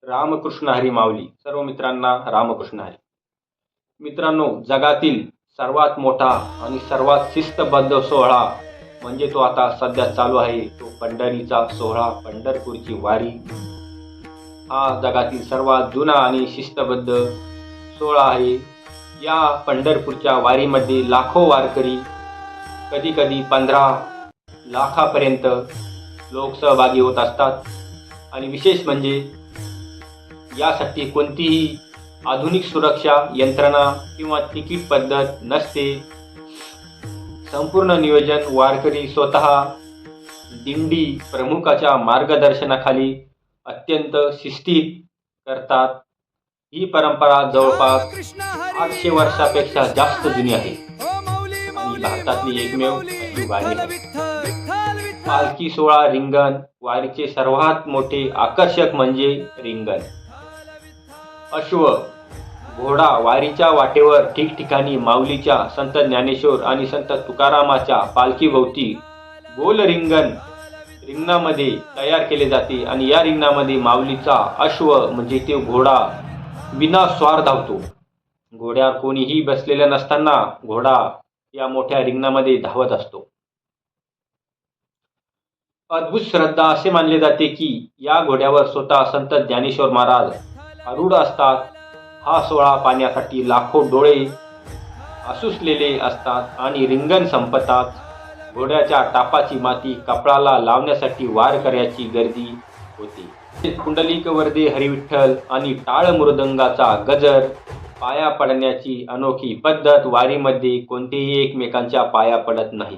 रामकृष्ण हरी माऊली. सर्व मित्रांना रामकृष्ण हरी. मित्रांनो, जगातील सर्वात मोठा आणि सर्वात शिस्तबद्ध सोहळा म्हणजे तो आता सध्या चालू आहे तो पंढरीचा सोहळा, पंढरपूरची वारी. हा जगातील सर्वात जुना आणि शिस्तबद्ध सोहळा आहे. या पंढरपूरच्या वारीमध्ये लाखो वारकरी, कधी कधी 15 लाखापर्यंत लोक सहभागी होत असतात. आणि विशेष म्हणजे यासाठी कोणतीही आधुनिक सुरक्षा यंत्रणा किंवा तिकीट पद्धत नसते. संपूर्ण नियोजन वारकरी स्वतः दिंडी प्रमुखाच्या मार्गदर्शनाखाली अत्यंत शिस्तीत करतात. ही परंपरा जवळपास 800 वर्षापेक्षा जास्त जुनी आहे आणि भारतातली एकमेव अशी वारी आहे. पालखी सोहळा, रिंगण. वारीचे सर्वात मोठे आकर्षक म्हणजे रिंगण. अश्व, घोडा. वारीच्या वाटेवर ठिकठिकाणी माऊलीच्या, संत ज्ञानेश्वर आणि संत तुकारामाच्या पालखीभोवती गोल रिंगणामध्ये तयार केले जाते आणि या रिंगणामध्ये माऊलीचा अश्व म्हणजे ते घोडा विनास्वार धावतो. घोड्यावर कोणीही बसलेलं नसताना घोडा या मोठ्या रिंगणामध्ये धावत असतो. अद्भुत श्रद्धा असे मानले जाते की या घोड्यावर स्वतः संत ज्ञानेश्वर महाराज आरूढ असतात. हा सोहळा पाहण्यासाठी लाखो डोळे आसुसलेले असतात आणि रिंगण संपताच घोड्याच्या टापाची माती कपाळाला लावण्यासाठी वारकऱ्याची गर्दी होते. कुंडलिक वरदे हरिविठ्ठल आणि टाळ मृदंगाचा गजर. पाया पडण्याची अनोखी पद्धत. वारीमध्ये कोणतेही एकमेकांच्या पाया पडत नाही,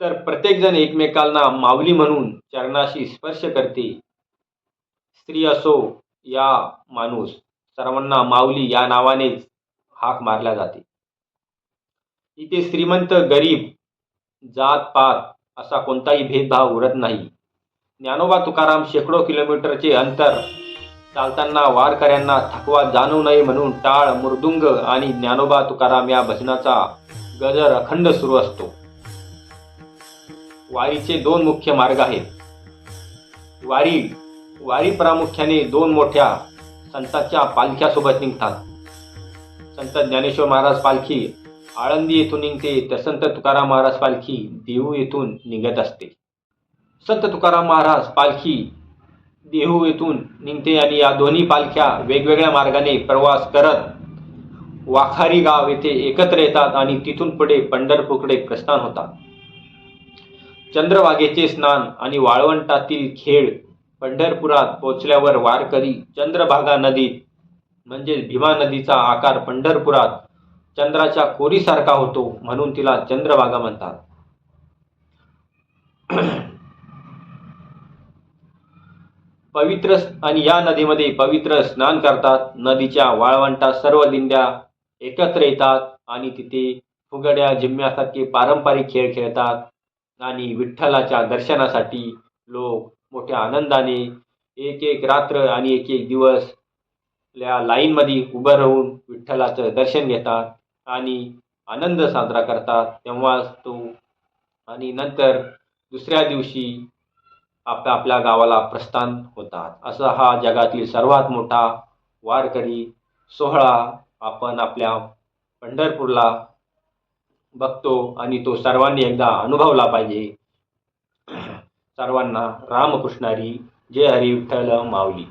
तर प्रत्येकजण एकमेकांना माऊली म्हणून चरणाशी स्पर्श करते. स्त्री असो या माणूस, सर्वांना माऊली या नावानेच हाक मारल्या जाते. इथे श्रीमंत गरीब, जात पात असा कोणताही भेदभाव उरत नाही. ज्ञानोबा तुकाराम शेकडो किलोमीटरचे अंतर चालताना वारकऱ्यांना थकवा जाणवू नये म्हणून टाळ, मृदुंग आणि ज्ञानोबा तुकाराम या भजनाचा गजर अखंड सुरू असतो. वारीचे 2 मुख्य मार्ग आहेत. वारी प्रामुख्याने 2 मोठ्या संतांच्या पालख्यासोबत निघतात. संत ज्ञानेश्वर महाराज पालखी आळंदी येथून निघते, तर संत तुकाराम महाराज पालखी देहू येथून निघत असते. संत तुकाराम महाराज पालखी देहू येथून निघते आणि या दोन्ही पालख्या वेगवेगळ्या मार्गाने प्रवास करत वाखारी गाव येथे एकत्र येतात आणि तिथून पुढे पंढरपूरकडे प्रस्थान होतात. चंद्रभागेचे स्नान आणि वाळवंटातील खेळ. पंढरपुरात पोहोचल्यावर वारकरी चंद्रभागा नदीत म्हणजे भीमा नदीचा आकार पंढरपुरात चंद्राच्या कोरीसारखा होतो म्हणून तिला चंद्रभागा म्हणतात. आणि या नदीमध्ये पवित्र स्नान करतात. नदीच्या वाळवंटात सर्व दिंड्या एकत्र येतात आणि तिथे फुगड्या, जिम्म्यासारखे पारंपरिक खेळ खेळतात आणि विठ्ठलाच्या दर्शनासाठी लोक मोठ्या आनंदाने एक एक रात्र आणि एक एक दिवस या लाईनमध्ये उभं राहून विठ्ठलाचं दर्शन घेतात आणि आनंद साजरा करतात. तेव्हाच तो आणि नंतर दुसऱ्या दिवशी आपल्या गावाला प्रस्थान होतात. असा हा जगातील सर्वात मोठा वारकरी सोहळा आपण आपल्या पंढरपूरला बघतो आणि तो सर्वांनी एकदा अनुभवला पाहिजे. सर्वांना रामकृष्ण हरी. जय हरी विठ्ठल माऊली.